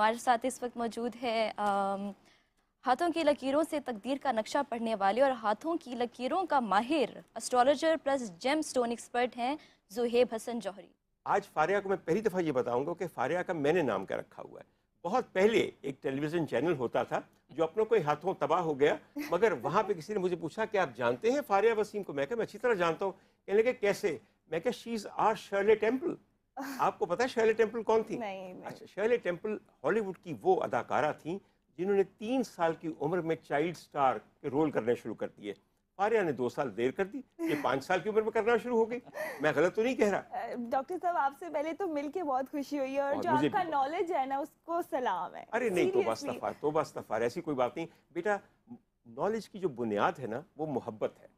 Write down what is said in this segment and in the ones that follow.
हमारे साथ इस वक्त मौजूद है हाथों की लकीरों से तकदीर का नक्शा पढ़ने वाले और हाथों की लकीरों का माहिर astrologer plus gem stone expert हैं ज़ुहैब हसन जौहरी। आज फारिया को मैं पहली दफ़ा ये बताऊंगा कि फारिया का मैंने नाम क्या रखा हुआ है। बहुत पहले एक टेलीविज़न चैनल होता था जो अपनों के हाथों तबाह हो गया, मगर वहाँ पे किसी ने मुझे पूछा कि आप जानते हैं फारिया वसीम को? मैं कहा मैं अच्छी तरह जानता हूँ। कहने लगे कैसे? मैं कहा she is our Shirley Temple. आपको पता है शर्ले टेम्पल कौन थी? नहीं नहीं। अच्छा, शर्ले टेम्पल हॉलीवुड की वो अदाकारा थी जिन्होंने 3 साल की उम्र में चाइल्ड स्टार के रोल करने शुरू कर दिए। फारिया ने 2 साल देर कर दी, ये 5 साल की उम्र में करना शुरू हो गई। मैं गलत तो नहीं कह रहा? डॉक्टर साहब आपसे पहले तो मिलके बहुत खुशी हुई है और और जो मुझे आपका भी। नॉलेज है ना उसको सलाम है। अरे नहीं, सीरियसली। तौबा इस्तग़फ़ार, ऐसी कोई बात नहीं बेटा। नॉलेज की जो बुनियाद है ना वो मोहब्बत है।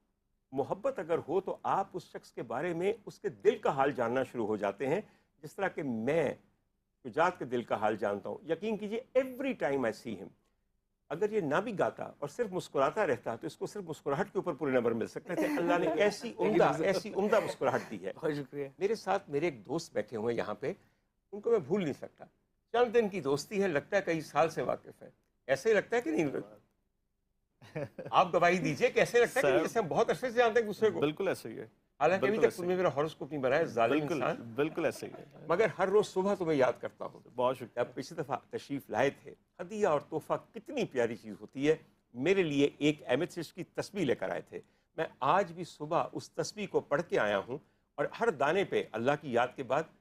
मोहब्बत अगर हो तो आप उस शख्स के बारे में उसके दिल का हाल जानना शुरू हो जाते हैं। जिस तरह के मैं शुजात के दिल का हाल जानता हूँ, यकीन कीजिए every time I see him. अगर ये ना भी गाता और सिर्फ मुस्कुराता रहता तो इसको सिर्फ मुस्कुराहट के ऊपर पूरे नंबर मिल सकते थे। अल्लाह ने ऐसी उम्दा मुस्कुराहट दी है। बहुत शुक्रिया। मेरे साथ मेरे एक दोस्त बैठे हुए हैं यहाँ पे, उनको मैं भूल नहीं सकता। चंद दिन की दोस्ती है, लगता है कई साल से वाकिफ है। ऐसे ही लगता है कि नहीं? आप गवाही दीजिए, कैसे लगता है कि नहीं? जैसे हम बहुत अच्छे से जानते हैं एक दूसरे को। बिल्कुल ऐसे ही है। हालांकि अभी बिल्कुल तक तुमने मेरा हॉरोस्कोप नहीं बनाया, जालिम बिल्कुल इंसान। बिल्कुल ऐसे ही है। मगर हर रोज सुबह तुम्हें याद करता हूँ। बहुत शुक्रिया। जब पिछली दफ़ा तशरीफ़ लाए थे, हदिया और तोहफ़ा कितनी प्यारी चीज़ होती है। मेरे लिए एक एमेथिस्ट की तस्बीह लेकर आए थे। मैं आज भी सुबह उस तस्बीह को पढ़ के आया हूँ और हर दाने पे अल्लाह की याद के बाद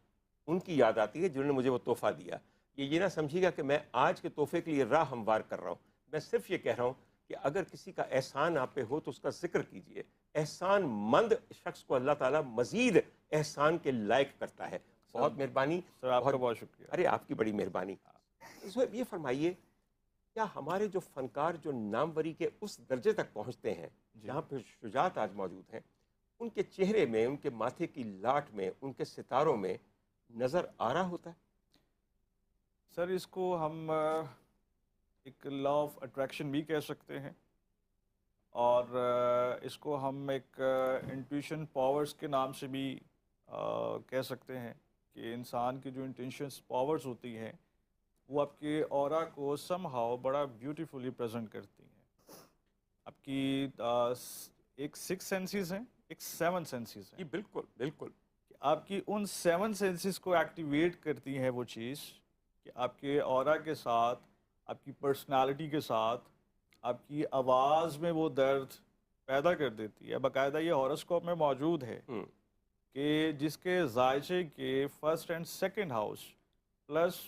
उनकी याद आती है जिन्होंने मुझे वो तोहफ़ा दिया। ये ना समझिएगा कि मैं आज के तोहफ़े के लिए राह हमवार कर रहा हूँ। मैं सिर्फ ये कह रहा हूँ कि अगर किसी का एहसान आप पे हो तो उसका जिक्र कीजिए। एहसान मंद शख्स को अल्लाह ताला मज़ीद एहसान के लायक करता है। बहुत मेहरबानी सर आपका बहुत शुक्रिया। अरे आपकी बड़ी मेहरबानी। इसमें ये फरमाइए, क्या हमारे जो फनकार जो नामवरी के उस दर्जे तक पहुंचते हैं जहाँ पे शुजात आज मौजूद हैं, उनके चेहरे में, उनके माथे की लाट में, उनके सितारों में नज़र आ रहा होता है? सर इसको हम एक लॉ ऑफ अट्रैक्शन भी कह सकते हैं और इसको हम एक इंट्यूशन पावर्स के नाम से भी कह सकते हैं कि इंसान की जो इंट्यूशंस पावर्स होती हैं वो आपके ऑरा को समहाउ बड़ा ब्यूटीफुली प्रेजेंट करती हैं। आपकी एक 6 सेंसेस हैं, एक 7 सेंसेस हैं। जी बिल्कुल बिल्कुल। कि आपकी उन 7 सेंसेस को एक्टिवेट करती है वो चीज़ कि आपके ऑरा के साथ, आपकी पर्सनालिटी के साथ, आपकी आवाज़ में वो दर्द पैदा कर देती है। बाकायदा ये हॉरोस्कोप में मौजूद है कि जिसके जायचे के first and second house plus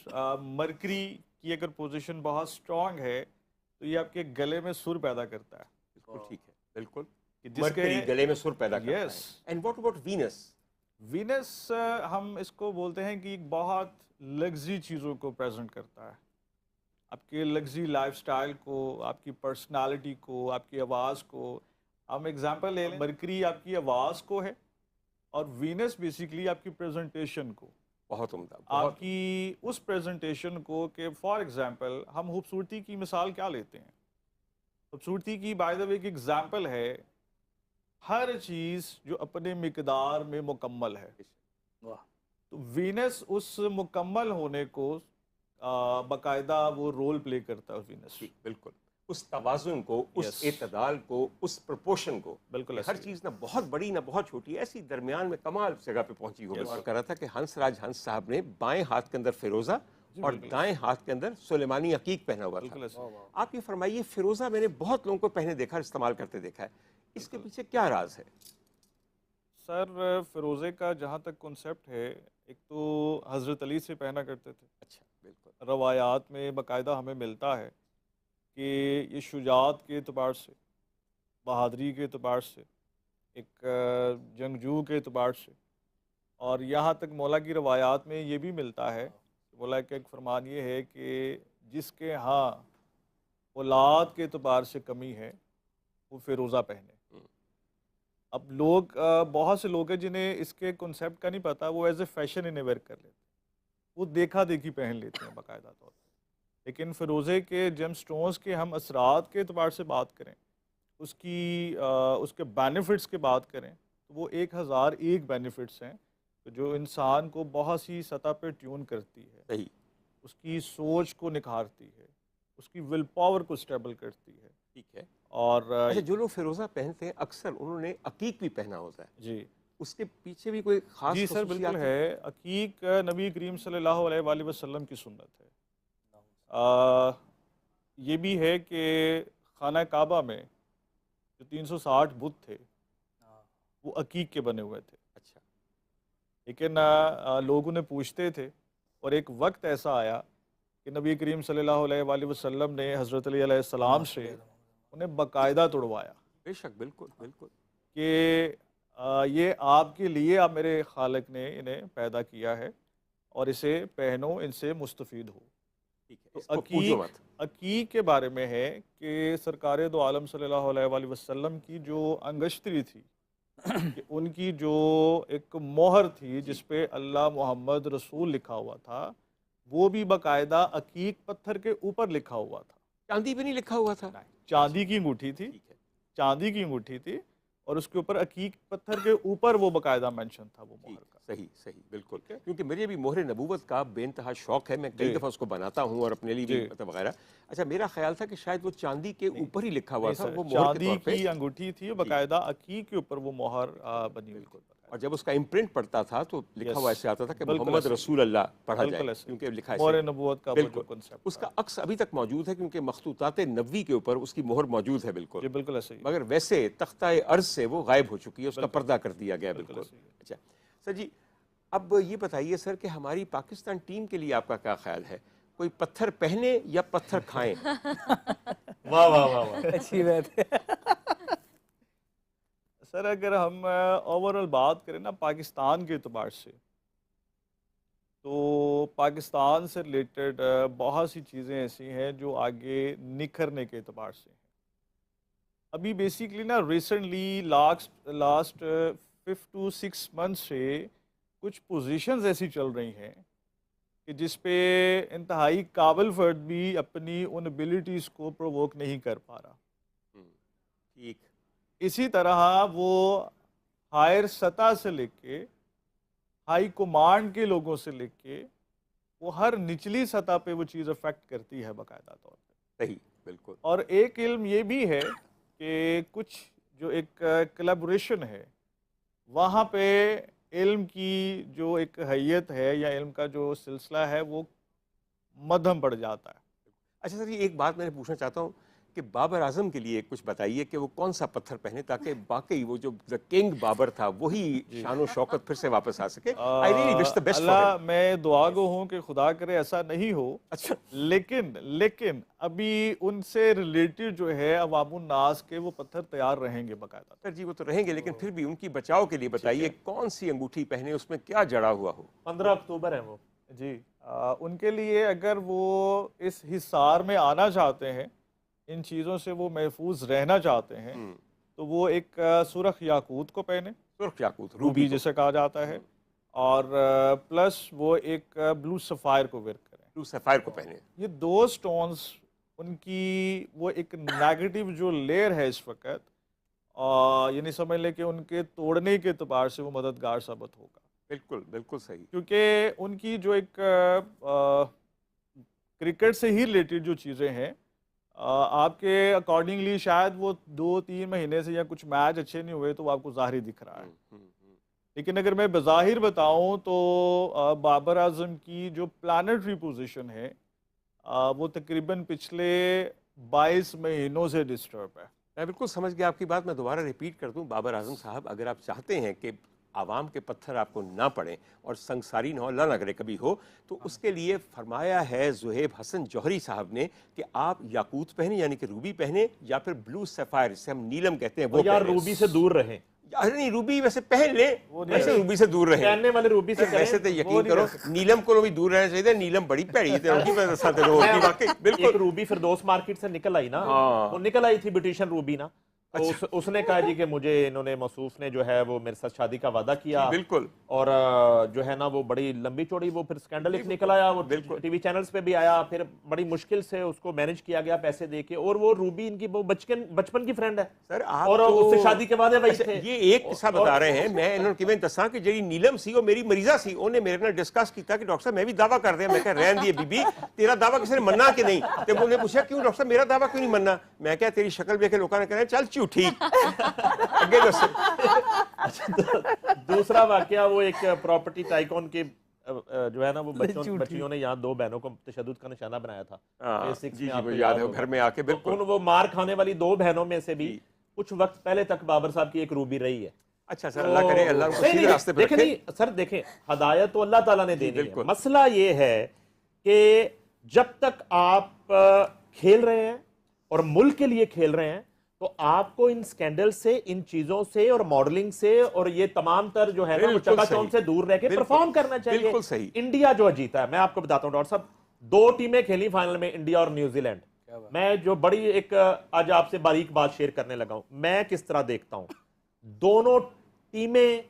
mercury की अगर पोजीशन बहुत स्ट्रांग है तो ये आपके गले में सुर पैदा करता है। बिल्कुल ठीक है, बिल्कुल। कि मरकरी गले में सुर पैदा करता यस। है। And what about Venus? Venus हम इसको बोलते हैं कि एक बहुत लग्जरी चीज़ों को प्रेजेंट करता है। आपके लग्जरी लाइफस्टाइल को, आपकी पर्सनालिटी को, आपकी आवाज़ को। हम एग्जांपल ले लें, मरकरी आपकी आवाज़ को है और वीनस बेसिकली आपकी प्रेजेंटेशन को। बहुत उम्दा। आपकी उस प्रेजेंटेशन को कि फॉर एग्जांपल हम खूबसूरती की मिसाल क्या लेते हैं? खूबसूरती की बाय द वे एक एग्जांपल है, हर चीज़ जो अपने मिकदार में मुकम्मल है। तो वीनस उस मुकम्मल होने को बाकायदा वो रोल प्ले करता है वीनस। बिल्कुल, उस तवाज़ुन को, उस एतदाल को, उस प्रोपोर्शन को। बिल्कुल हर चीज़ ना बहुत बड़ी ना बहुत छोटी, ऐसी दरमियान में कमाल जगह पे पहुंची हो। और कह रहा था कि हंसराज हंस साहब ने बाएं हाथ के अंदर फिरोज़ा और दाएं हाथ के अंदर सुलेमानी अकीक पहना हुआ था। आप ये फरमाइए, फिरोज़ा मैंने बहुत लोगों को पहने देखा, इस्तेमाल करते देखा है, इसके पीछे क्या राज है? सर फिरोज़े का जहाँ तक कॉन्सेप्ट है, एक तो हज़रत अली से पहना करते थे। अच्छा, बिल्कुल। रवायात में बाकायदा हमें मिलता है कि ये शुजात के एतबार से, बहादरी के एतबार से, एक जंगजू के एतबार से, और यहाँ तक मौला की रवायात में ये भी मिलता है, मौला का एक फरमान ये है कि जिसके यहाँ औलाद के एतबार से कमी है वो फिरोज़ा पहने। अब लोग बहुत से लोग हैं जिन्हें इसके कॉन्सेप्ट का नहीं पता, वो एज ए फैशन इन्हें वेयर कर लेते हैं, वो देखा देखी पहन लेते हैं बाकायदा तौर पर। लेकिन फ़िरोज़े के जेम स्टोन्स के हम असरात के अतबार से बात करें, उसके बेनिफिट्स की बात करें, तो वो 1001 बेनिफिट्स हैं जो इंसान को बहुत सी सतह पर ट्यून करती है। सही। उसकी सोच को निखारती है, उसकी विल पावर को स्टेबल करती है। ठीक है। और अच्छा, जो लोग फिरोज़ा पहनते हैं अक्सर उन्होंने अकीक भी पहना होता है, जी उसके पीछे भी कोई खास जी सर, खसूसियात बिल्कुल है। अकीक नबी करीम सल्लल्लाहु अलैहि वसल्लम की सुन्नत है। ये भी है कि खाना काबा में जो 360 बुत थे वो अकीक के बने हुए थे। अच्छा। लेकिन लोग उन्हें पूछते थे और एक वक्त ऐसा आया कि नबी करीम सल्लल्लाहु अलैहि वसल्लम ने हज़रत अली अलैहिस्सलाम से उन्हें बाकायदा तुड़वाया बेशक, बिल्कुल बिल्कुल। कि ये आपके लिए आप मेरे खालिक ने इन्हें पैदा किया है और इसे पहनो, इनसे मुस्तफ़ीद हो। ठीक है, तो इसको पूजो मत। अकीक के बारे में है कि सरकार दो आलम सल्लल्लाहु अलैहि वसल्लम की जो अंगश्तरी थी कि उनकी जो एक मोहर थी जिस पे अल्लाह मोहम्मद रसूल लिखा हुआ था, वो भी बाकायदा अकीक पत्थर के ऊपर लिखा हुआ था। चांदी पे नहीं लिखा हुआ था? चांदी की अंगूठी थी, ठीक है। चांदी की अंगूठी थी और उसके ऊपर अकीक पत्थर के ऊपर वो बाकायदा मेंशन था वो मोहर का। सही सही, बिल्कुल। क्योंकि मुझे भी मोहर नबूवत का बेइंतहा शौक है, मैं कई जी। दफ़ा उसको बनाता हूँ और अपने लिए भी जी। मतलब वगैरह। अच्छा, मेरा ख्याल था कि शायद वो चांदी के ऊपर ही लिखा हुआ नहीं था, सर, वो मोहर के चांदी तौर पे। की अंगूठी थी, बाकायदा अकीक के ऊपर वो मोहर बनी हुई थी। और जब उसका इम्प्रिंट पड़ता था तो लिखा हुआ ऐसे आता था कि बिल्कुल मोहम्मद ऐसे। रसूल अल्लाह पढ़ा बिल्कुल जाए, ऐसे। क्योंकि लिखा मोहर ऐसे। नबूवत का वो जो बिल्कुल। कॉन्सेप्ट उसका अक्स अभी तक मौजूद है क्योंकि मखतूतात नबवी के ऊपर उसकी मोहर मौजूद है, बिल्कुल। जी बिल्कुल ऐसे ही। मगर वैसे तख्ता अर्ज से वो गायब हो चुकी है, उसका पर्दा कर दिया गया, बिल्कुल बिल्कुल। ऐसे ही। अच्छा सर जी, अब ये बताइए सर कि हमारी पाकिस्तान टीम के लिए आपका क्या ख्याल है? कोई पत्थर पहने या पत्थर खाएं? वाह वाह वाह वाह, अच्छी बात है। सर अगर हम ओवरऑल बात करें ना पाकिस्तान के अतबार से, तो पाकिस्तान से रिलेटेड बहुत सी चीज़ें ऐसी हैं जो आगे निखरने के अतबार से हैं। अभी बेसिकली ना रिसेंटली लास्ट 5 to 6 मंथ से कुछ पोजीशंस ऐसी चल रही हैं कि जिस पे इंतहाई काबिल फ़र्द भी अपनी उन एबिलिटीज़ को प्रोवोक नहीं कर पा रहा। ठीक। इसी तरह वो हायर सतह से लेके हाई कमांड के लोगों से लेके वो हर निचली सतह पे वो चीज़ अफेक्ट करती है बाकायदा तौर पे। सही, बिल्कुल। और एक इल्म ये भी है कि कुछ जो एक कोलैबोरेशन है वहाँ पे इल्म की जो एक हैयत है या इल्म का जो सिलसिला है वो मध्यम पड़ जाता है। अच्छा सर, ये एक बात मैंने पूछना चाहता हूँ कि बाबर आजम के लिए कुछ बताइए कि वो कौन सा पत्थर पहने ताकि वाकई वो जो द किंग बाबर था वही शान शौकत फिर से वापस आ सके। I really wish the best for Allah, him. मैं दुआ गो हूँ कि खुदा करे ऐसा नहीं हो। अच्छा। लेकिन अभी उनसे रिलेटेड जो है अवामुन नास के वो पत्थर तैयार रहेंगे बाकायदा। सर जी वो तो रहेंगे, लेकिन फिर भी उनकी बचाव के लिए बताइए कौन सी अंगूठी पहने, उसमें क्या जड़ा हुआ हो। 15 अक्टूबर है वो जी। उनके लिए अगर वो इस हिसार में आना चाहते हैं, इन चीज़ों से वो महफूज रहना चाहते हैं, तो वो एक सुरख याकूत को पहने, सुर्ख याकूत, रूबी जिसे कहा जाता है, और प्लस वो एक ब्लू सफ़ायर को वेयर करें। ब्लू सफ़ायर को पहने। ये दो स्टोन्स उनकी वो एक नेगेटिव जो लेयर है इस वक्त, ये नहीं समझ लें कि उनके तोड़ने के अतबार से वो मददगार साबित होगा। बिल्कुल बिल्कुल सही। क्योंकि उनकी जो एक क्रिकेट से ही रिलेटेड जो चीज़ें हैं, आपके अकॉर्डिंगली शायद वो 2-3 महीने से या कुछ मैच अच्छे नहीं हुए तो वो आपको ज़ाहिर दिख रहा है। लेकिन अगर मैं बज़ाहिर बताऊं तो बाबर आजम की जो प्लानेटरी पोजीशन है वो तकरीबन पिछले 22 महीनों से डिस्टर्ब है। मैं बिल्कुल समझ गया आपकी बात। मैं दोबारा रिपीट कर दूं, बाबर आजम साहब, अगर आप चाहते हैं कि आवाम के पत्थर आपको ना पड़ें और संसारी ना करे कभी हो, तो उसके लिए फरमाया है ज़ुहैब हसन जौहरी साहब ने कि आप याकूत पहने यानी कि रूबी पहने या फिर ब्लू सफ़ायर जिसे हम नीलम कहते हैं वो यार पहने। रूबी से दूर रहें। अरे नहीं, रूबी वैसे पहन ले, वैसे रूबी से दूर रहे। पहनने वाले रूबी से वैसे तो यकीन करो नीलम को भी दूर रहना चाहिए। नीलम बड़ी भैड़ी है उनकी वजह से वाकई एक बिल्कुल। रूबी फिरदौस मार्केट से निकल आई ना, हाँ। वो निकल आई थी ब्यूटिशियन रूबी ना, तो उसने कहा जी कि मुझे इन्होंने मौसूफ ने जो है वो मेरे साथ शादी का वादा किया, बिल्कुल। और जो है ना वो बड़ी लंबी चौड़ी वो फिर स्कैंडल एक निकल आया, वो टीवी चैनल्स पे भी आया, फिर बड़ी मुश्किल से उसको मैनेज किया गया पैसे देके, और वो रूबी इनकी वो बचपन की फ्रेंड है सर आप और उससे शादी के वादे वही थे। ये एक किस्सा बता रहे हैं, मैं इन्होंने किवें दसा कि जेडी नीलम सी और मेरी मरीजा सी उन्हें मेरे नाल डिस्कस किया कि डॉक्टर साहब मैं भी दावा कर दिया, मैं कहा रहन दिए बीबी तेरा दावा किसी ने मन्ना कि नहीं, तो उन्होंने पूछा क्यों डॉक्टर साहब मेरा दावा क्यों नहीं मन्ना, मैं क्या तेरी शक्ल देख के लोगों ने कहना चल झूठी आगे दस। दूसरा वाकया वो एक प्रॉपर्टी टाइकॉन के जो है ना वो बच्चियों ने यहाँ दो बहनों को तशद्दुद का निशाना बनाया था। जी जी मुझे याद है, घर में आके बिल्कुल वो मार खाने वाली दो बहनों में से भी कुछ वक्त पहले तक बाबर साहब की एक रूबी रही है। अच्छा सर, अल्लाह करे अल्लाह उनको सीधे रास्ते पे रखे। नहीं सर देखें, हदायत तो अल्लाह ताला ने देनी है, मसला ये है कि जब तक आप खेल रहे हैं और मुल्क के लिए खेल रहे हैं तो आपको इन स्कैंडल से, इन चीजों से और मॉडलिंग से और ये तमाम तर जो है ना वो चकाचौंध से दूर रह के परफॉर्म करना चाहिए। बिल्कुल सही। इंडिया जो जीता है, मैं आपको बताता हूं डॉक्टर साहब, दो टीमें खेली फाइनल में, इंडिया और न्यूजीलैंड। मैं जो बड़ी एक आज आपसे बारीक बात शेयर करने लगा हूं, मैं किस तरह देखता हूं, दोनों टीमें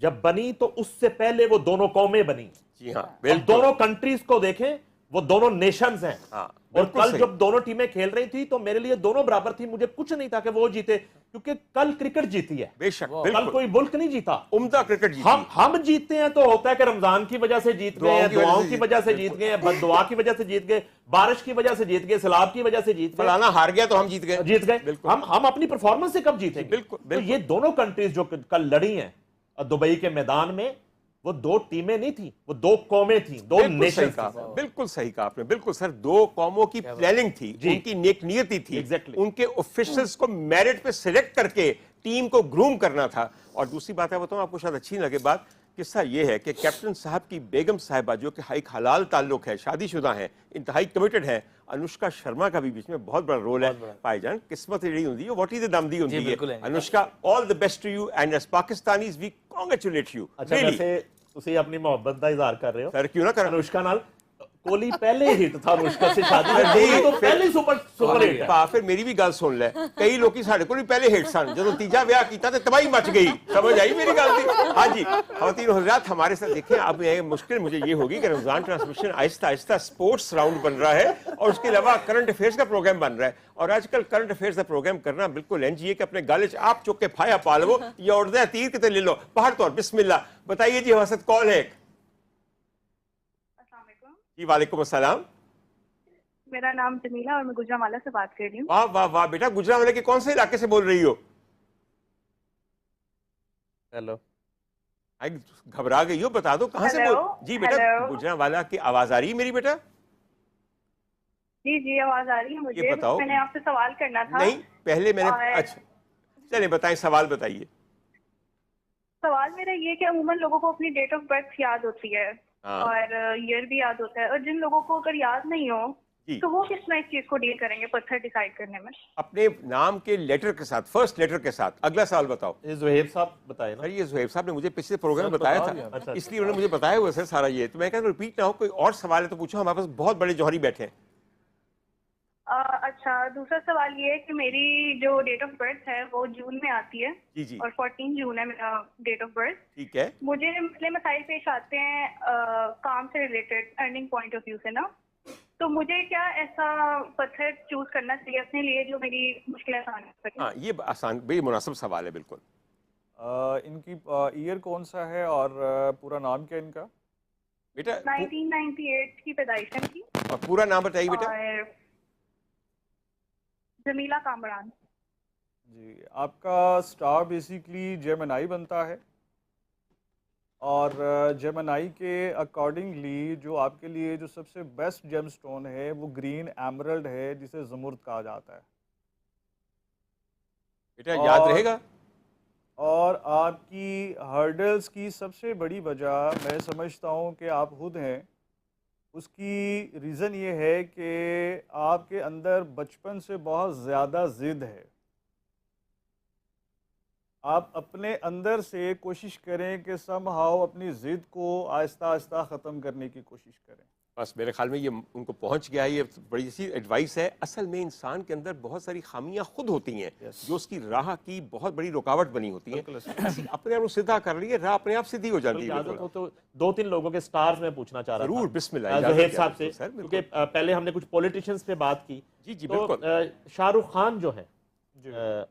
जब बनी तो उससे पहले वो दोनों कौमें बनी। जी हाँ, दोनों कंट्रीज को देखें, वो दोनों नेशंस हैं। हाँ, और कल जब दोनों टीमें खेल रही थी तो मेरे लिए दोनों बराबर थी, मुझे कुछ नहीं था कि वो जीते, क्योंकि कल क्रिकेट जीती है। बेशक, कल कोई मुल्क नहीं जीता, उम्दा क्रिकेट जीती। हम जीतते हैं तो होता है कि रमजान की वजह से जीत गए हैं, दुआओं की वजह से जीत गए हैं, बद्दुआ की वजह से जीत गए, बारिश की वजह से जीत गए, सैलाब की वजह से जीत गए, फलाना हार गया तो हम जीत गए। हम अपनी परफॉर्मेंस से कब जीतेंगे? बिल्कुल। तो ये दोनों कंट्रीज जो कल लड़ी हैं दुबई के मैदान में, वो दो टीमें नहीं थी, वो दो कौमें थी, दो नेशन का। बिल्कुल सही कहा आपने, बिल्कुल सर, दो कौमों की प्लानिंग थी, उनकी नेक नियति थी, उनके ऑफिशियल्स को मेरिट पे सिलेक्ट करके टीम को ग्रूम करना था। और दूसरी बात है बताऊं आपको, शायद अच्छी नहीं लगे बात, किस्सा ये है कि कैप्टन साहब की बेगम साहिबा जो कि एक हलाल ताल्लुक है, शादीशुदा हैं, इंतहाई कमिटेड है, अनुष्का शर्मा का भी बीच में बहुत बड़ा रोल है। भाईजान किस्मत ਜਿਹੜੀ ਹੁੰਦੀ ਹੈ ਵਾਟ ਇਜ਼ ਦ ਦਮ ਦੀ ਹੁੰਦੀ ਹੈ। Anushka all the best to you and as Pakistanis we congratulate you. अच्छा वैसे ਤੁਸੀਂ ਆਪਣੀ ਮੁਹੱਬਤ ਦਾ ਇਜ਼ਹਾਰ ਕਰ ਰਹੇ ਹੋ सर, क्यों ना कर अनुष्का नाल, कोहली पहले हिट था अनुष्का से शादी में, तो पहले सुपर हिट है। फिर मेरी भी गल सुन ले, कई लोग साडे कोल भी पहले हिट सन, जो तीजा ब्याह किया तो तबाही मच गई, समझ आई मेरी गल दी? हाँ जी ख़वातीन हज़रात, हमारे साथ देखें अब ये मुश्किल मुझे ये होगी कि Ramzan transmission Aahista Aahista sports round बन रहा है और उसके अलावा करंट अफेयर्स का प्रोग्राम बन रहा है। और आजकल करंट अफेयर्स का प्रोग्राम करना बिल्कुल एन जी ए कि अपने गाले आप चुक के फाया पा लो या उड़दा तीर कितने ले लो बाहर तौर बिस्मिल्लाह। बताइए जी, हमारे साथ कॉल है। जी वालेकुम अस्सलाम। मेरा नाम जमीला और मैं गुजरांवाला से बात कर रही हूँ। वाह वाह वाह बेटा, गुजरांवाला के कौन से इलाके से बोल रही हो? हेलो, घबरा गई हो, बता दो कहाँ से बोल। जी बेटा, गुजरांवाला की आवाज आ रही है मेरी बेटा? जी जी आवाज आ रही है मुझे। बताओ, मैंने आपसे सवाल करना था। नहीं पहले मैंने अच्छा चलिए बताएं, सवाल बताइए। सवाल मेरा ये कि अमूमन लोगों को अपनी डेट ऑफ बर्थ याद होती है और ईयर भी याद होता है, और जिन लोगों को अगर याद नहीं हो तो वो किस तरह इस चीज को डील करेंगे पत्थर डिसाइड करने में? अपने नाम के लेटर के साथ, फर्स्ट लेटर के साथ। अगला सवाल बताओ। ये ज़ुहैब साहब बताए ना? ये ज़ुहैब साहब ने मुझे पिछले प्रोग्राम में बताया था, इसलिए उन्होंने मुझे बताया हुआ सर सारा ये, तो मैं कहता हूँ रिपीट ना हो, कोई और सवाल है तो पूछो, हमारे पास बहुत बड़े जौहरी बैठे हैं। अच्छा, दूसरा सवाल ये है कि मेरी जो डेट ऑफ बर्थ है वो जून में आती है। जी जी। और 14 जून है मेरा डेट ऑफ बर्थ। ठीक है। मुझे मसले मसाइल पेश आते हैं काम से related, earning point of view से ना, तो मुझे क्या ऐसा पत्थर चूज करना चाहिए अपने लिए जो मेरी मुश्किलें आसान कर सके? हाँ, ये आसान बड़ी मुनासिब सवाल है बिल्कुल। इनकी ईयर कौन सा है और पूरा नाम क्या है इनका? बेटा 1998 की पैदाइश है इनकी। और पूरा नाम बताइए बेटा। जमीला कामरान। जी, आपका स्टार बेसिकली जेमिनी बनता है और जेमिनी के अकॉर्डिंगली जो आपके लिए जो सबसे बेस्ट जेमस्टोन है वो ग्रीन एमरल्ड है, जिसे ज़मुर्द कहा जाता है। बेटा याद रहेगा। और आपकी हर्डल्स की सबसे बड़ी वजह मैं समझता हूँ कि आप खुद हैं, उसकी रीज़न ये है कि आपके अंदर बचपन से बहुत ज़्यादा ज़िद है। आप अपने अंदर से कोशिश करें कि समहाउ अपनी ज़िद को आहिस्ता आहिस्ता ख़त्म करने की कोशिश करें। बस मेरे ख्याल में ये उनको पहुंच गया है, ये बड़ी सी एडवाइस है। असल में इंसान के अंदर बहुत सारी खामियां खुद होती हैं जो उसकी राह की बहुत बड़ी रुकावट बनी होती हैं। अपने आप को सीधा कर रही है, राह अपने आप सीधी हो जाती है। तो 2-3 लोगों के स्टार्स में पूछना चाह रहा था जरूर, बिस्मिल्लाह ज़ुहैब साहब से, क्योंकि पहले हमने कुछ पॉलिटिशियंस पे बात की। जी जी तो बिल्कुल। शाहरुख खान जो है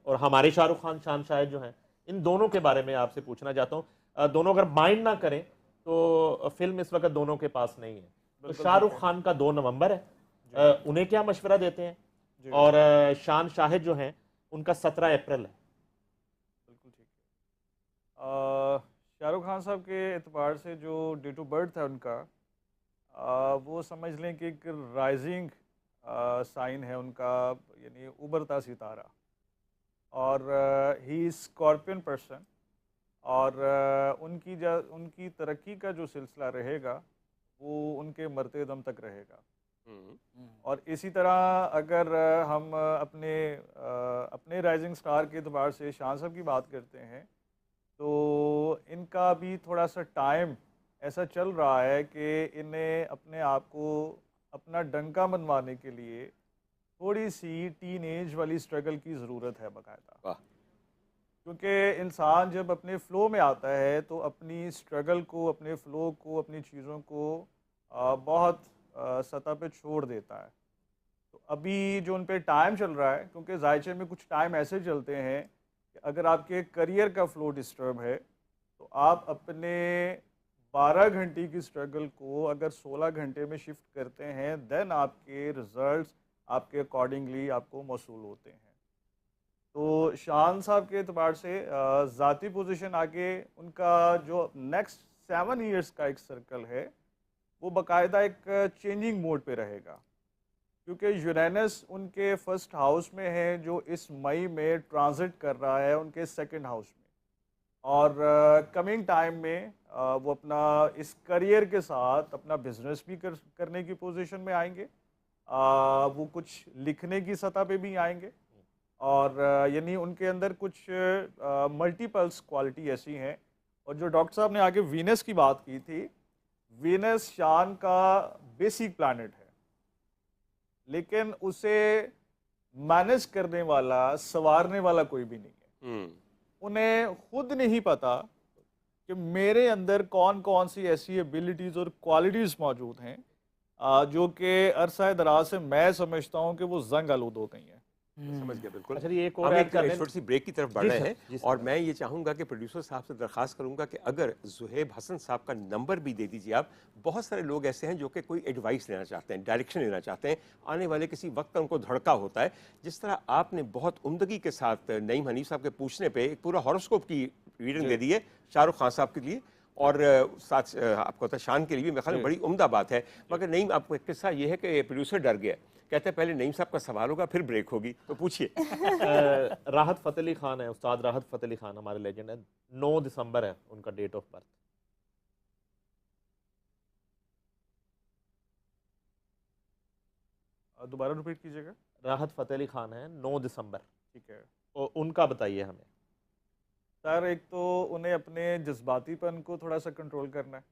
और हमारे शाहरुख खान शान शायद जो हैं, इन दोनों के बारे में आपसे पूछना चाहता हूँ। दोनों अगर माइंड ना करें तो फिल्म इस वक्त दोनों के पास नहीं है। तो शाहरुख खान का 2 नवंबर है, उन्हें क्या मशवरा देते हैं? और शान शाहिद जो हैं उनका 17 अप्रैल है। बिल्कुल ठीक है। शाहरुख खान साहब के एतबार से जो डेट ऑफ बर्थ है उनका, वो समझ लें कि एक राइजिंग साइन है उनका, यानी उभरता सितारा। और ही स्कॉर्पियन पर्सन, और उनकी तरक्की का जो सिलसिला रहेगा वो उनके मरते दम तक रहेगा। और इसी तरह अगर हम अपने राइजिंग स्टार के एतबार से शान साहब की बात करते हैं, तो इनका भी थोड़ा सा टाइम ऐसा चल रहा है कि इन्हें अपने आप को अपना डंका मनवाने के लिए थोड़ी सी टीन एज वाली स्ट्रगल की ज़रूरत है बाकायदा। क्योंकि इंसान जब अपने फ़्लो में आता है तो अपनी स्ट्रगल को, अपने फ़्लो को, अपनी चीज़ों को बहुत सतह पे छोड़ देता है। तो अभी जो उन पे टाइम चल रहा है, क्योंकि जायचे में कुछ टाइम ऐसे चलते हैं कि अगर आपके करियर का फ़्लो डिस्टर्ब है तो आप अपने 12 घंटे की स्ट्रगल को अगर 16 घंटे में शिफ्ट करते हैं, देन आपके रिज़ल्ट्स आपके अकॉर्डिंगली आपको मौसूल होते हैं। तो शान साहब के एतबार से ज़ाती पोजीशन आगे उनका जो नेक्स्ट 7 ईयर्स का एक सर्कल है वो बाकायदा एक चेंजिंग मोड पे रहेगा, क्योंकि यूरेनस उनके फर्स्ट हाउस में है जो इस मई में ट्रांजिट कर रहा है उनके सेकंड हाउस में। और कमिंग टाइम में वो अपना इस करियर के साथ अपना बिजनेस भी करने की पोजीशन में आएंगे, वो कुछ लिखने की सतह पे भी आएंगे। और यानी उनके अंदर कुछ मल्टीपल्स क्वालिटी ऐसी हैं। और जो डॉक्टर साहब ने आगे वीनस की बात की थी, वीनस शान का बेसिक प्लैनेट है, लेकिन उसे मैनेज करने वाला, संवारने वाला कोई भी नहीं है। उन्हें खुद नहीं पता कि मेरे अंदर कौन कौन सी ऐसी एबिलिटीज़ और क्वालिटीज़ मौजूद हैं जो कि अरसा दराज से मैं समझता हूँ कि वो जंग आलूद हो गई हैं। समझ गया बिल्कुल। अच्छा, एक हम एक छोटी सी ब्रेक की तरफ बढ़ रहे हैं और सर। मैं ये चाहूँगा कि प्रोड्यूसर साहब से दरखास्त करूँगा कि अगर ज़ुहैब हसन साहब का नंबर भी दे दीजिए आप। बहुत सारे लोग ऐसे हैं जो कि कोई एडवाइस लेना चाहते हैं, डायरेक्शन लेना चाहते हैं, आने वाले किसी वक्त का उनको धड़का होता है। जिस तरह आपने बहुत उम्दगी के साथ नईम हनीफ साहब के पूछने पर एक पूरा हॉरोस्कोप की रीडिंग दे दी है शाहरुख खान साहब के लिए, और साथ आपको पता शान के लिए भी मेरे ख्याल में बड़ी उम्दा बात है। मगर नईम, आपको एक किस्सा ये है कि प्रोड्यूसर डर गया, कहते हैं पहले नईम साहब का सवाल होगा फिर ब्रेक होगी, तो पूछिए। राहत फ़तेह अली खान है, उस्ताद राहत फ़तेह अली खान हमारे लेजेंड है। 9 दिसंबर है उनका डेट ऑफ बर्थ। दोबारा रिपीट कीजिएगा। राहत फ़तेह अली खान है, 9 दिसंबर। ठीक है। और उनका बताइए हमें। सर, एक तो उन्हें अपने जज्बातीपन को थोड़ा सा कंट्रोल करना है,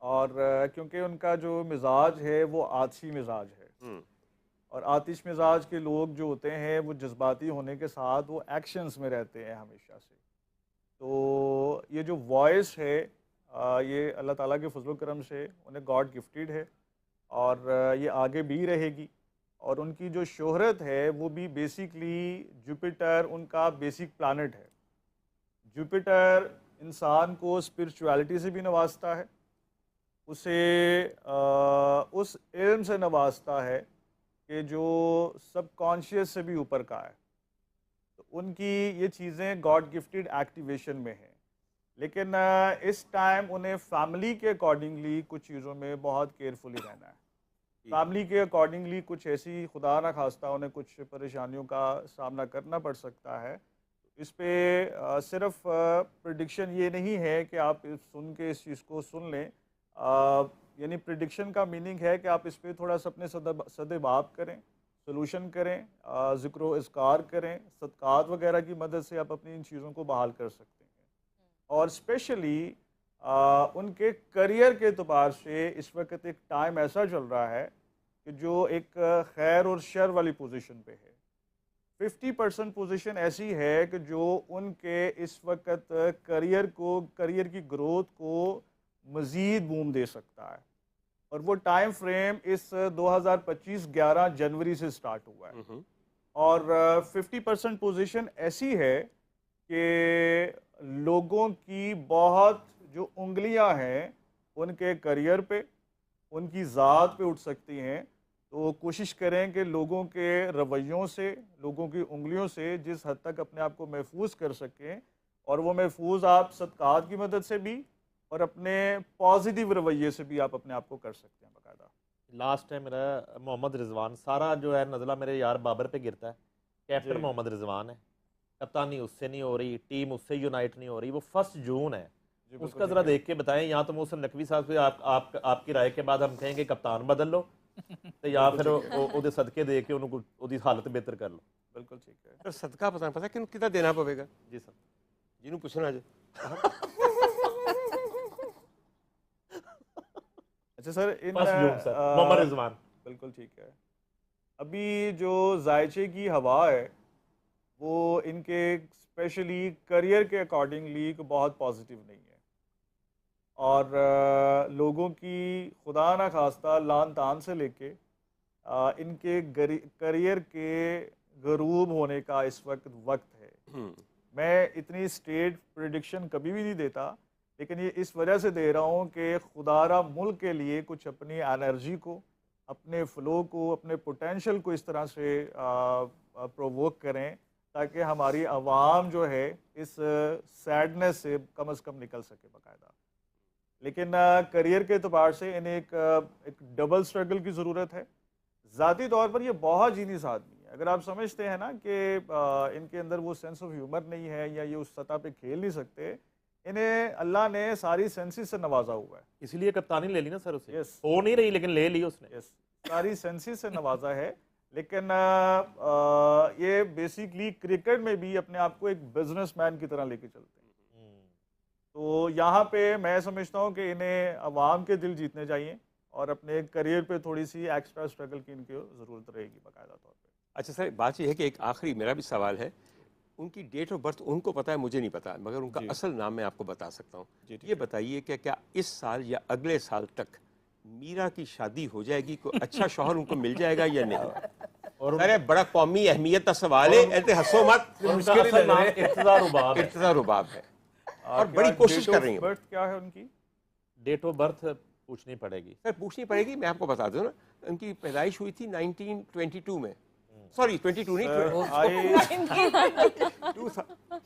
और क्योंकि उनका जो मिजाज है वो आतिशी मिजाज है, और आतिश मिजाज के लोग जो होते हैं वो जज्बाती होने के साथ वो एक्शंस में रहते हैं हमेशा से। तो ये जो वॉइस है ये अल्लाह ताला के फजल करम से उन्हें गॉड गिफ्टेड है, और ये आगे भी रहेगी। और उनकी जो शोहरत है वो भी बेसिकली जुपिटर उनका बेसिक प्लानट है। जुपिटर इंसान को स्पिरिचुअलिटी से भी नवाजता है, उसे उस इल्म से नवाजता है कि जो सबकॉन्शियस से भी ऊपर का है। तो उनकी ये चीज़ें गॉड गिफ्टेड एक्टिवेशन में हैं, लेकिन इस टाइम उन्हें फैमिली के अकॉर्डिंगली कुछ चीज़ों में बहुत केयरफुली रहना है। फैमिली के अकॉर्डिंगली कुछ ऐसी खुदा ना खास्ता उन्हें कुछ परेशानियों का सामना करना पड़ सकता है। इस पे सिर्फ प्रिडिक्शन ये नहीं है कि आप सुन के इस चीज़ को सुन लें, यानी प्रिडिक्शन का मीनिंग है कि आप इस पे थोड़ा सा अपने सदेबाब करें, सोल्यूशन करें, ज़िक्र इज़कार करें, सदक़ात वगैरह की मदद से आप अपनी इन चीज़ों को बहाल कर सकते हैं। और स्पेशली उनके करियर के एतबार से इस वक्त एक टाइम ऐसा चल रहा है कि जो एक खैर और शर वाली पोजीशन पे है। 50% पोजीशन ऐसी है कि जो उनके इस वक्त करियर की ग्रोथ को मज़ीद बूम दे सकता है, और वो टाइम फ्रेम इस 2025 11 जनवरी से स्टार्ट हुआ है। और 50% पोजीशन ऐसी है कि लोगों की बहुत जो उंगलियां हैं उनके करियर पे, उनकी ज़ात पे उठ सकती हैं। तो कोशिश करें कि लोगों के रवैयों से, लोगों की उंगलियों से जिस हद तक अपने आप को महफूज कर सकें, और वो महफूज आप सदक़ात की मदद से भी और अपने पॉजिटिव रवैये से भी आप अपने आप को कर सकते हैं बाकायदा। लास्ट है मेरा मोहम्मद रिजवान, सारा जो है नज़ला मेरे यार बाबर पे गिरता है। कैप्टन जी। मोहम्मद रिजवान है, कप्तानी उससे नहीं हो रही, टीम उससे यूनाइट नहीं हो रही। वो 1 जून है, जी, बिल्कुल उसका जरा ठीक है। देख के बताएं। या तो मोहसिन नकवी साहब से आपकी राय के बाद हम कहेंगे कप्तान बदल लो, तो या फिर ਉਹਦੇ सदके दे के उनको ਉਹਦੀ हालत बेहतर कर लो। बिल्कुल ठीक है। सर सदका पता कि कितना देना पवेगा जी सर, जिन्हों पूछना जे। अच्छा सर, 1 जून सर, मोहम्मद रिजवान। बिल्कुल ठीक है। अभी जो जायचे की हवा है वो इनके स्पेशली करियर के अकॉर्डिंगली बहुत पॉजिटिव नहीं है, और लोगों की खुदा ना खास्ता लान तान से लेके इनके करियर के गरूब होने का इस वक्त है। मैं इतनी स्टेट प्रिडिक्शन कभी भी नहीं देता, लेकिन ये इस वजह से दे रहा हूँ कि खुदारा मुल्क के लिए कुछ अपनी एनर्जी को, अपने फ्लो को, अपने पोटेंशियल को इस तरह से प्रोवोक करें ताकि हमारी आवाम जो है इस सैडनेस से कम निकल सके बाकायदा। लेकिन करियर के एतबार से इन्हें एक डबल स्ट्रगल की ज़रूरत है। ज़ाती तौर पर ये बहुत जीनियस आदमी है। अगर आप समझते हैं ना कि इनके अंदर वो सेंस ऑफ ह्यूमर नहीं है या ये उस सतह पे खेल नहीं सकते, इन्हें अल्लाह ने सारी सेंसेस से नवाजा हुआ है। इसीलिए कप्तानी ले ली ना सर उसे। यस, हो नहीं रही लेकिन ले ली उसने। यस, सारी सेंसेस से नवाजा है। लेकिन ये बेसिकली क्रिकेट में भी अपने आप को एक बिजनेसमैन की तरह लेके चलते हैं। तो यहाँ पे मैं समझता हूँ कि इन्हें अवाम के दिल जीतने चाहिए और अपने करियर पे थोड़ी सी एक्स्ट्रा स्ट्रगल की इनकी ज़रूरत रहेगी बाकायदा तौर पे। अच्छा सर, बात यह है कि एक आखिरी मेरा भी सवाल है। उनकी डेट ऑफ बर्थ उनको पता है, मुझे नहीं पता, मगर उनका असल नाम मैं आपको बता सकता हूँ। ये बताइए कि क्या इस साल या अगले साल तक मीरा की शादी हो जाएगी? कोई अच्छा शौहर उनको मिल जाएगा या नहीं? और अरे बड़ा कौमी अहमियत का सवाल है, ऐसे हंसो मत। इर्तिज़ा रुबाब है और बड़ी कोशिश कर रही है। बर्थ क्या है उनकी? डेट ऑफ बर्थ पूछनी पड़ेगी सर, पूछनी पड़ेगी। मैं आपको बता दूं ना, उनकी पैदाइश हुई थी 1922 में। सॉरी 22 नहीं,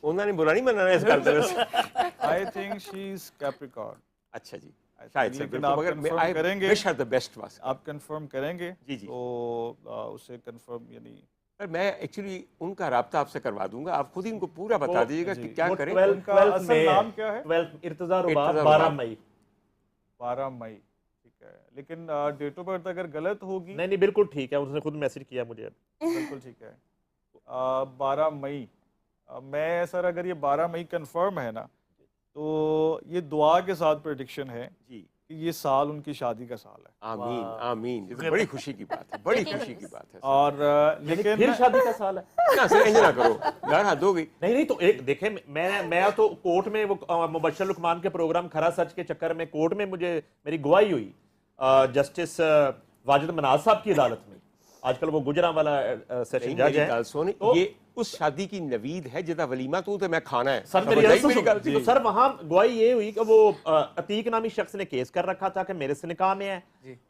उन्होंने बुरा नहीं मनाना इस बात में। I think she is Capricorn. अच्छा जी, शायद सर, लेकिन आप कंफर्म करेंगे, विश हर द बेस्ट वास। आप कंफर्म करेंगे जी जी, तो उसे कंफर्म यानी सर मैं एक्चुअली उनका राब्ता आपसे करवा दूंगा। आप खुद ही उनको पूरा बता दीजिएगा कि क्या करें। उनका असल नाम क्या है? 12 इर्तिज़ा रुबाब 12 मई। 12 मई, ठीक है। लेकिन डेट ऑफ बर्थ अगर गलत होगी? नहीं बिल्कुल ठीक है, उसने खुद मैसेज किया मुझे। बिल्कुल ठीक है। 12 मई। मैं सर अगर ये 12 मई कंफर्म है ना, तो ये दुआ के साथ प्रेडिक्शन है जी कि ये साल उनकी शादी का साल है। आमीन आमीन। ये तो बड़ी खुशी की बात है, बड़ी खुशी की बात है। और लेकिन फिर शादी का साल है ना सर, इंज ना करो यार, हद हो गई। नहीं तो एक देखे, मैं तो कोर्ट में वो मुबश्शिर लुकमान के प्रोग्राम खरा सच के चक्कर में कोर्ट में मेरी गवाही हुई जस्टिस वाजिद मनाज साहब की अदालत में। आजकल वो गुजरांवाला सेशन जज है। तो ये उस शादी की नवीद है जिदा वलीमा तो मैं खाना है। सर मेरी तो सर वहां गवाही ये हुई कि वो अतीक नामी शख्स ने केस कर रखा था कि मेरे से निकाह में है,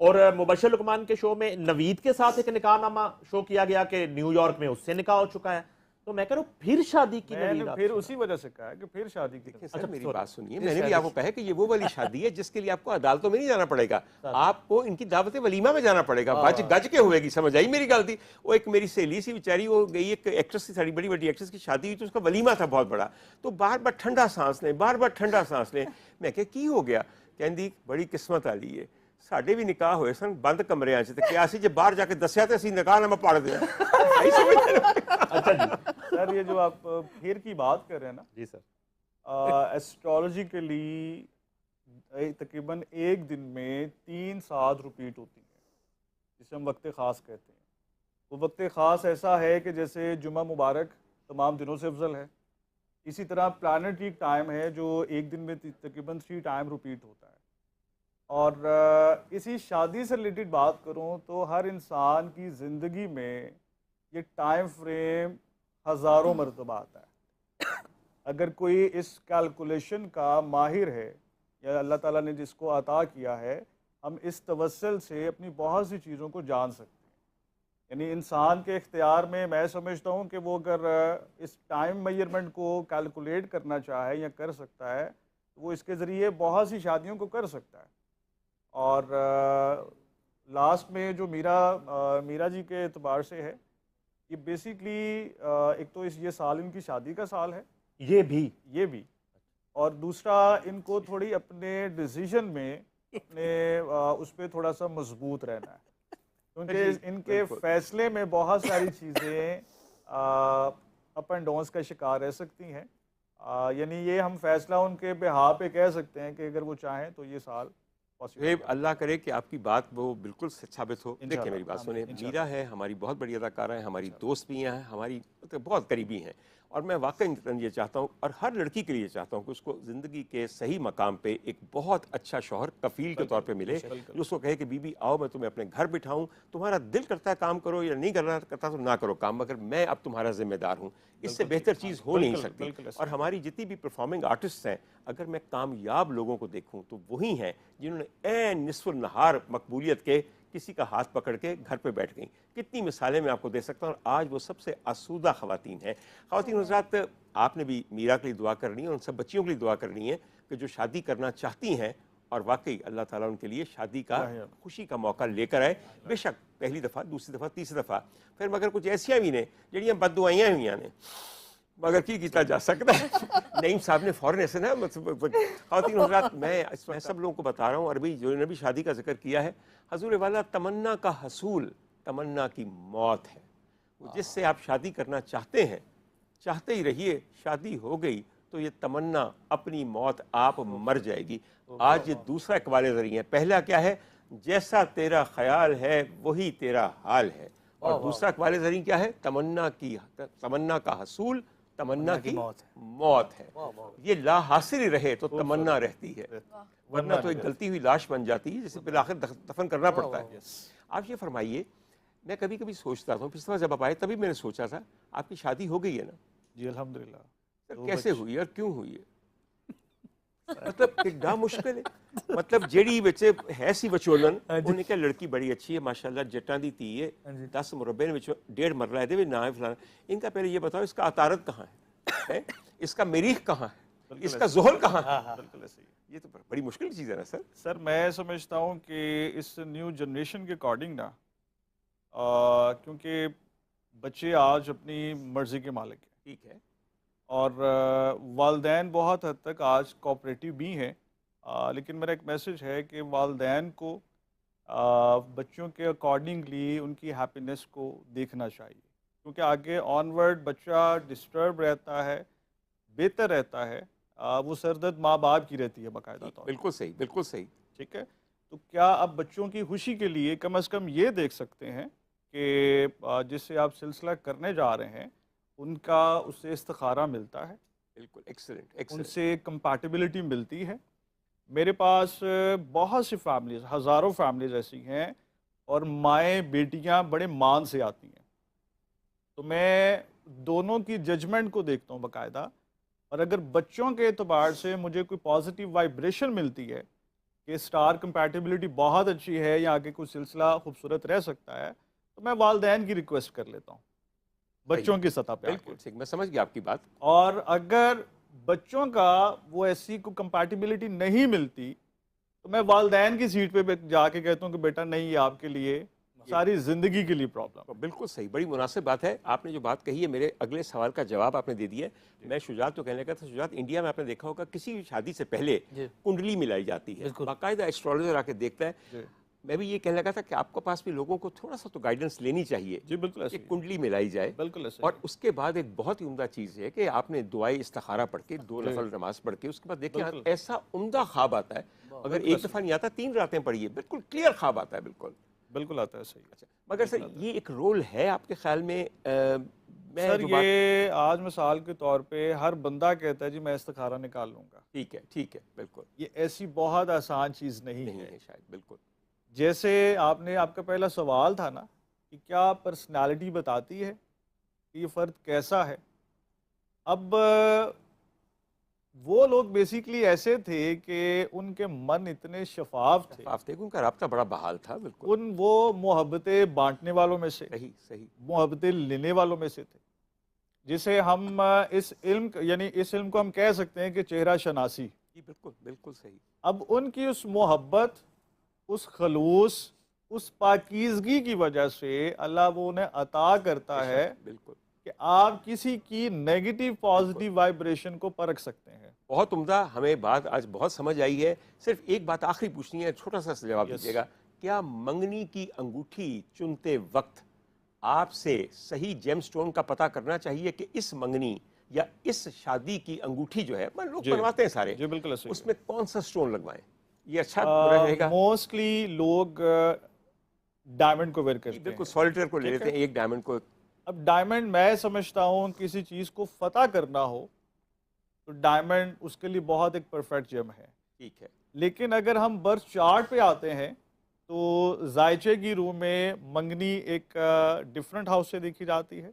और मुबश्शिर लुकमान के शो में नवीद के साथ एक निकाहनामा शो किया गया कि न्यूयॉर्क में उससे निकाह हो चुका है। तो मैं कह रहा हूँ फिर शादी की नवीद, फिर उसी वजह से कहा कि फिर शादी की। अच्छा मेरी बात सुनिए, मैंने भी आपको कहा कि ये वो वाली शादी है जिसके लिए आपको अदालतों में नहीं जाना पड़ेगा, आपको इनकी दावत वलीमा में जाना पड़ेगा। गज गज के होएगी, समझ आई मेरी गलती। वो एक मेरी सहेली सी बेचारी, वो गई एक एक्ट्रेस की, सारी बड़ी बड़ी एक्ट्रेस की शादी हुई, तो उसका वलीमा था बहुत बड़ा। तो बार बार ठंडा सांस लें, बार बार ठंडा सांस लें। मैं क्या की हो गया? कहती बड़ी किस्मत वाली है, साढ़े भी निकाह होए सन बंद कमरियां च, क्या सी जे बाहर जाके दस्या ते असीं निकाहनामा पढ़ दिया। अच्छा जी सर, ये जो आप फिर की बात कर रहे हैं ना जी सर, एस्ट्रोलॉजिकली तकरीबन एक दिन में 3 सात रिपीट होती हैं, जिसे हम वक्त ख़ास कहते हैं। वो वक्त ख़ास ऐसा है कि जैसे जुमा मुबारक तमाम दिनों से अफजल है, इसी तरह प्लानिटरी टाइम है जो एक दिन में तकरीबन 3 टाइम रिपीट होता है। और इसी शादी से रिलेटेड बात करूं तो हर इंसान की ज़िंदगी में ये टाइम फ्रेम हज़ारों मरतबा आता है। अगर कोई इस कैलकुलेशन का माहिर है या अल्लाह ताला ने जिसको अता किया है, हम इस तवस्सुल से अपनी बहुत सी चीज़ों को जान सकते हैं। यानी इंसान के इख्तियार में मैं समझता हूँ कि वो अगर इस टाइम मेजरमेंट को कैलकुलेट करना चाहे या कर सकता है तो वो इसके ज़रिए बहुत सी शादियों को कर सकता है। और लास्ट में जो मीरा जी के एतबार से है, ये बेसिकली एक तो ये साल इनकी शादी का साल है, ये भी और दूसरा इनको थोड़ी अपने डिसीजन में अपने उस पर थोड़ा सा मजबूत रहना है, क्योंकि इनके फैसले में बहुत सारी चीज़ें अप एंड डाउन्स का शिकार रह सकती हैं। यानी ये हम फैसला उनके बिहाफ पे कह सकते हैं कि अगर वो चाहें तो ये साल अल्लाह करे कि आपकी बात वो बिल्कुल साबित हो। देखिए मेरी बात सुने, मीरा है हमारी बहुत बड़ी अदाकारा है, हमारी दोस्त भी हैं, हमारी मतलब बहुत करीबी हैं, और मैं वाकई ये चाहता हूँ और हर लड़की के लिए चाहता हूँ कि उसको ज़िंदगी के सही मकाम पे एक बहुत अच्छा शौहर कफ़ील के तौर पे मिले, जो उसको कहे कि बीबी आओ मैं तुम्हें अपने घर बिठाऊँ, तुम्हारा दिल करता है काम करो या नहीं करना करता तो ना करो काम, मगर मैं अब तुम्हारा जिम्मेदार हूँ। इससे बेहतर चीज़ हो नहीं सकती। और हमारी जितनी भी परफॉर्मिंग आर्टिस्ट हैं, अगर मैं कामयाब लोगों को देखूँ तो वही हैं जिन्होंने ऐन निस्फुल नहार मकबूलियत के किसी का हाथ पकड़ के घर पे बैठ गई। कितनी मिसालें मैं आपको दे सकता हूँ, और आज वो सबसे आसूदा ख़वातीन हैं। ख़वातीन हज़रात, आपने भी मीरा के लिए दुआ करनी है और उन सब बच्चियों के लिए दुआ करनी है कि जो शादी करना चाहती हैं और वाकई अल्लाह ताला उनके लिए शादी का खुशी का मौका लेकर आए। बेशक पहली दफ़ा, दूसरी दफ़ा, तीसरी दफ़ा, फिर मगर कुछ ऐसियाँ भी ने जड़ियाँ बददुआइयाँ हुई ने, मगर की किया जा सकता है। नईम साहब ने फ़ौरन ऐसे ना ख़वातीन हज़रात, मैं सब लोगों को बता रहा हूँ, अरबी जो ने भी शादी का जिक्र किया है, हजूर वाला तमन्ना का हसूल तमन्ना की मौत है। जिससे आप शादी करना चाहते हैं, चाहते ही रहिए, शादी हो गई तो ये तमन्ना अपनी मौत आप मर जाएगी। आज ये दूसरा इकबाल ज़री है। पहला क्या है, जैसा तेरा ख्याल है वही तेरा हाल है, और दूसरा इकबाल ज़री क्या है, तमन्ना का हसूल तमन्ना की मौत है। ये ला हासिल ही रहे तो तमन्ना रहती है, वरना तो एक गलती हुई लाश बन जाती है जिसे फिर आखिर दफन करना पड़ता है। आप ये फरमाइए, मैं कभी कभी सोचता था, पिछली बार जब आप आए तभी मैंने सोचा था, आपकी शादी हो गई है ना? जी अल्हम्दुलिल्लाह। सर कैसे हुई और क्यों हुई है? मतलब कितना मुश्किल है, मतलब जेड़ी बच्चे है सी बचोलन उन्हें क्या लड़की बड़ी अच्छी है माशाल्लाह, जट्टा दी धी है, 10 मुरब्बे ने 1.5 मरला है ना है फलाना। इनका पहले ये बताओ इसका अतारत कहाँ है, इसका मरीख कहाँ है, इसका जोहल कहाँ है? बिल्कुल ऐसे ही। ये तो बड़ी मुश्किल चीज़ है ना सर। सर मैं समझता हूँ कि इस न्यू जनरेशन के अकॉर्डिंग ना, क्योंकि बच्चे आज अपनी मर्ज़ी के मालिक हैं, ठीक है, और वालदैन बहुत हद तक आज कोऑपरेटिव भी हैं, लेकिन मेरा एक मैसेज है कि वालदैन को बच्चों के अकॉर्डिंगली उनकी हैप्पीनेस को देखना चाहिए, क्योंकि आगे ऑनवर्ड बच्चा डिस्टर्ब रहता है, बेहतर रहता है, वो सरदर्द माँ बाप की रहती है बाकायदा तौर। बिल्कुल सही, बिल्कुल सही, ठीक है। तो क्या आप बच्चों की खुशी के लिए कम से कम ये देख सकते हैं कि जिससे आप सिलसिला करने जा रहे हैं उनका उससे इस्तिखारा मिलता है, बिल्कुल एक्सीलेंट, उनसे कंपैटिबिलिटी मिलती है। मेरे पास बहुत सी फैमिलीज, हज़ारों फैमिलीज ऐसी हैं, और माएँ बेटियां बड़े मान से आती हैं, तो मैं दोनों की जजमेंट को देखता हूँ बाकायदा, और अगर बच्चों के एतबार से मुझे कोई पॉजिटिव वाइब्रेशन मिलती है कि स्टार कंपैटिबिलिटी बहुत अच्छी है या आगे कोई सिलसिला खूबसूरत रह सकता है, तो मैं वालदैन की रिक्वेस्ट कर लेता हूँ बच्चों की सतह पे। बिल्कुल ठीक, मैं समझ गया आपकी बात। और अगर बच्चों का वो ऐसी कोई कंपैटिबिलिटी नहीं मिलती तो मैं वालदैन की सीट पे जाके कहता हूँ कि बेटा नहीं, ये आपके लिए सारी जिंदगी के लिए प्रॉब्लम। बिल्कुल सही, बड़ी मुनासिब बात है। आपने जो बात कही है, मेरे अगले सवाल का जवाब आपने दे दिया है। मैं शुजात तो कहने का था, शुजात इंडिया में आपने देखा होगा किसी शादी से पहले कुंडली मिलाई जाती है, बाकायदा एस्ट्रोलॉजर आके देखता है मैं भी ये कहने लगा था कि आपके पास भी लोगों को थोड़ा सा तो गाइडेंस लेनी चाहिए। जी बिल्कुल ऐसे एक कुंडली मिलाई जाए, बिल्कुल ऐसे और उसके बाद एक बहुत ही उम्दा चीज़ है कि आपने दुआए इस्तिखारा पढ़ के 2 नफल नमाज पढ़ के उसके बाद देखिए ऐसा उम्दा ख्वाब आता है, अगर एक दफ़ा नहीं आता 3 रातें पढ़िए, बिल्कुल क्लियर ख्वाब आता है, बिल्कुल आता है। सही। अच्छा, मगर सर ये एक रोल है आपके ख्याल में? सर ये आज मिसाल के तौर पे हर बंदा कहता है जी मैं इस्तिखारा निकाल लूंगा। ठीक है, बिल्कुल। ये ऐसी बहुत आसान चीज़ नहीं है शायद, बिल्कुल। जैसे आपका पहला सवाल था ना कि क्या पर्सनालिटी बताती है कि ये फ़र्द कैसा है। अब वो लोग बेसिकली ऐसे थे कि उनके मन इतने शफाफ थे, उनका राब्ता बड़ा बहाल था, बिल्कुल। वो मोहब्बतें बांटने वालों में से, सही मोहब्बतें लेने वालों में से थे, जिसे हम इस इल्म को हम कह सकते हैं कि चेहरा शनासी। जी बिल्कुल सही। अब उनकी उस मोहब्बत, उस खलूस, उस पाकीज़गी की वजह से अल्लाह वो उन्हें अता करता है बिल्कुल कि आप किसी की नेगेटिव पॉजिटिव वाइब्रेशन को परख सकते हैं। बहुत उम्दा, हमें बात आज बहुत समझ आई है। सिर्फ एक बात आखिरी पूछनी है, छोटा सा जवाब दीजिएगा। क्या मंगनी की अंगूठी चुनते वक्त आपसे सही जेमस्टोन का पता करना चाहिए कि इस मंगनी या इस शादी की अंगूठी जो है, लोग बनवाते हैं सारे, जी बिल्कुल, उसमें कौन सा स्टोन लगवाएं? ये अच्छा रहेगा? मोस्टली लोग डायमंड को वेयर करते हैं। बिल्कुल, सॉलिटेयर को ले लेते हैं, एक डायमंड को। अब डायमंड, मैं समझता हूँ किसी चीज़ को फतह करना हो तो डायमंड उसके लिए बहुत एक परफेक्ट जेम है। ठीक है, लेकिन अगर हम बर्थ चार्ट पे आते हैं तो जायचे की रूह में मंगनी एक डिफरेंट हाउस से देखी जाती है,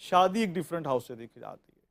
शादी एक डिफरेंट हाउस से देखी जाती है।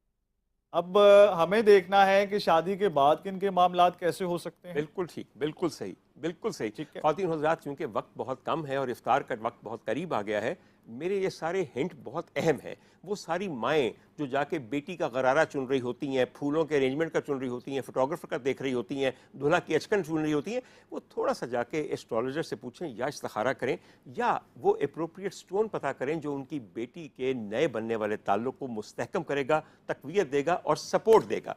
अब हमें देखना है कि शादी के बाद किन के मामलात कैसे हो सकते हैं। बिल्कुल ठीक, बिल्कुल सही, बिल्कुल सही। ख़वातीन हज़रात, चूँकि वक्त बहुत कम है और इफ्तार का वक्त बहुत करीब आ गया है, मेरे ये सारे हिंट बहुत अहम हैं। वो सारी माएँ जो जाके बेटी का गरारा चुन रही होती हैं, फूलों के अरेंजमेंट का चुन रही होती हैं, फोटोग्राफर का देख रही होती हैं, दूल्हा की अचकन चुन रही होती हैं, वो थोड़ा सा जाके एस्ट्रोलॉजर से पूछें या इस्तिखारा करें, या वो अप्रोप्रिएट स्टोन पता करें जो उनकी बेटी के नए बनने वाले ताल्लुक़ को मुस्तहकम करेगा, तक़वियत देगा और सपोर्ट देगा।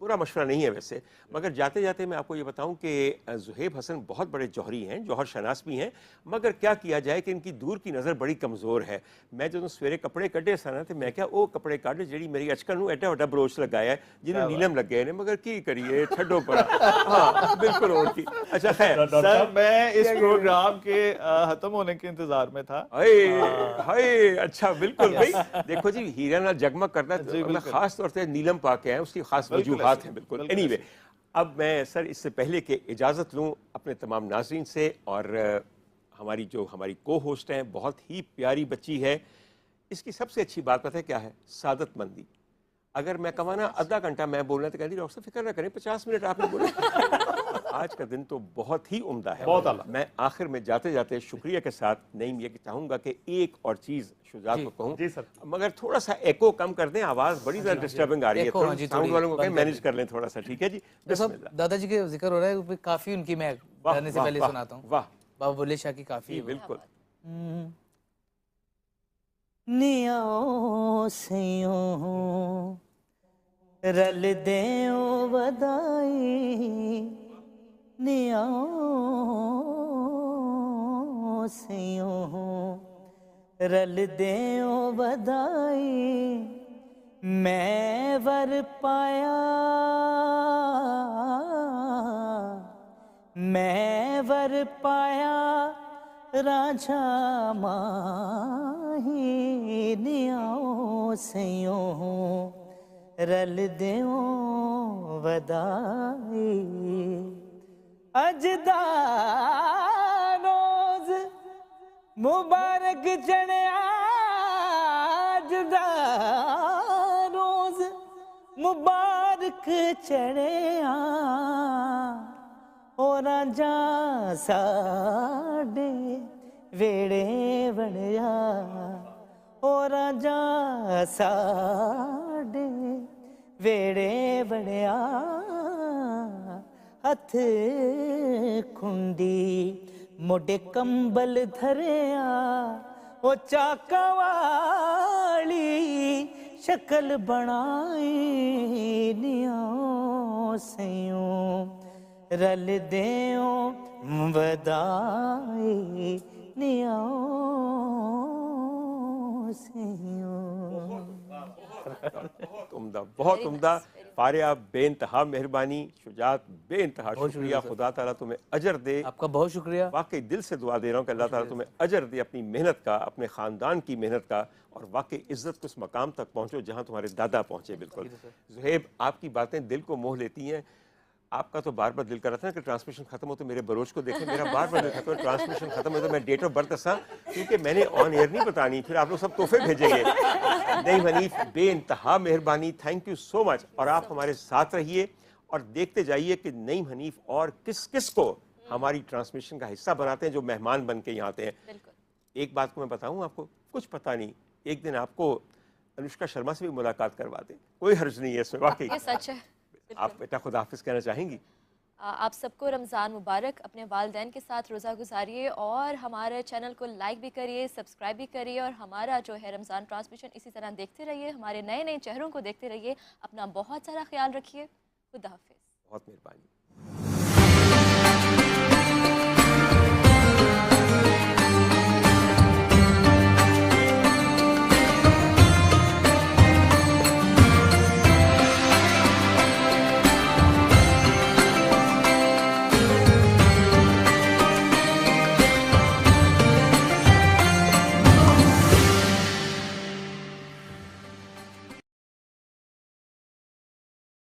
बुरा मशवरा नहीं है वैसे, मगर जाते जाते मैं आपको ये बताऊं कि ज़ुहैब हसन बहुत बड़े जौहरी हैं, जौहर शनास भी हैं, मगर क्या किया जाए कि इनकी दूर की नज़र बड़ी कमज़ोर है। मैं जो सवेरे कपड़े कड्डे सन तो मैं क्या वो कपड़े कढ़ जी मेरी अचकन नूं एडा वड्डा ब्रोच लगाया है जिन्हें नीलम लग गए ने, मगर की करिए, छड्डो पड़ा। हाँ बिल्कुल, और की। अच्छा खैर सर, मैं इस प्रोग्राम के खत्म होने के इंतजार में था। हाय अच्छा, बिल्कुल भाई, देखो जी हीरा ना जगमग करता है, खास तौर से नीलम पाके हैं, उसकी खास वजूहात हैं। बिल्कुल। एनीवे, अब मैं सर इससे पहले कि इजाज़त लूँ अपने तमाम नाज़रीन से, और हमारी को होस्ट हैं, बहुत ही प्यारी बच्ची है, इसकी सबसे अच्छी बात पता है क्या है? सादतमंदी। अगर मैं कमाना आधा घंटा मैं बोलना तो कहती डॉक्टर साहब फिक्र ना करें, 50 मिनट आपने बोला। आज का दिन तो बहुत ही उम्दा है, बहुत आला। मैं आखिर में जाते जाते शुक्रिया के साथ नहीं ये चाहूँगा कि एक और चीज़ शुजात को कहूँ। जी सर, मगर थोड़ा सा एको कम कर दें, आवाज़ बड़ी ज़्यादा डिस्टर्बिंग आ रही है, थोड़ा साउंड वालों को कहें मैनेज कर लें थोड़ा सा, ठीक है जी? दादाजी के जिक्र हो रहा है काफ़ी, उनकी मैं जाने से पहले सुनाता हूँ। वाह, बाबा बुल्ले शाह की काफ़ी। बिल्कुल। नियाओ सैयो रल देओ वदाई, नियाओ सैयो रल देओ वदाई, मैं वर पाया, मैं वर पाया राजा माही, नियाओ सैयो रल देओ वदाई, अजदा रोज मुबारक चढ़िया, अजदा रोज मुबारक चढ़िया, और राजा साडे वेड़े वड़िया, और राजा साडे वेड़े वड़िया, हथ खुंडी मोडे कंबल धरिया, ओ चाका वाली शक्ल बनाई, नियाओ सैयो रल देओ वदाई नियाओ से उम्दा, बहुत उम्दा। फारिया बेइंतहा मेहरबानी, शुजात बेइंतहा शुक्रिया। खुदा ताला तुम्हें अजर दे। आपका बहुत शुक्रिया। वाकई दिल से दुआ दे रहा हूँ कि अल्लाह ताला तुम्हें अजर दे अपनी मेहनत का, अपने ख़ानदान की मेहनत का, और वाकई इज्जत के उस मकाम तक पहुँचो जहाँ तुम्हारे दादा पहुँचे। बिल्कुल ज़ुहैब, आपकी बातें दिल को मोह लेती हैं। आपका तो बार बार दिल कर रहा था ना कि ट्रांसमिशन खत्म हो तो मेरे बरोज को देखें। मेरा बार बार दिल खत्म हो, ट्रांसमिशन खत्म हो तो मैं डेट ऑफ बर्थ दसा, क्योंकि मैंने ऑन एयर नहीं बतानी, फिर आप लोग सब तोहफे भेजेंगे। नहीं हनीफ, बेइंतहा मेहरबानी, थैंक यू सो मच। और आप हमारे साथ रहिए और देखते जाइए कि नईम हनीफ और किस किस को हमारी ट्रांसमिशन का हिस्सा बनाते हैं, जो मेहमान बन के यहाँ आते हैं। एक बात को मैं बताऊँ आपको, कुछ पता नहीं, एक दिन आपको अनुष्का शर्मा से भी मुलाकात करवा दें, कोई हर्ज नहीं है इसमें। वाकई सच है। आप बेटा खुदा हाफिज कहना चाहेंगी? आप सबको रमज़ान मुबारक। अपने वालिदैन के साथ रोज़ा गुजारिए और हमारे चैनल को लाइक भी करिए, सब्सक्राइब भी करिए, और हमारा जो है रमज़ान ट्रांसमिशन इसी तरह देखते रहिए। हमारे नए नए चेहरों को देखते रहिए। अपना बहुत सारा ख्याल रखिए। खुदा हाफिज। बहुत मेहरबानी।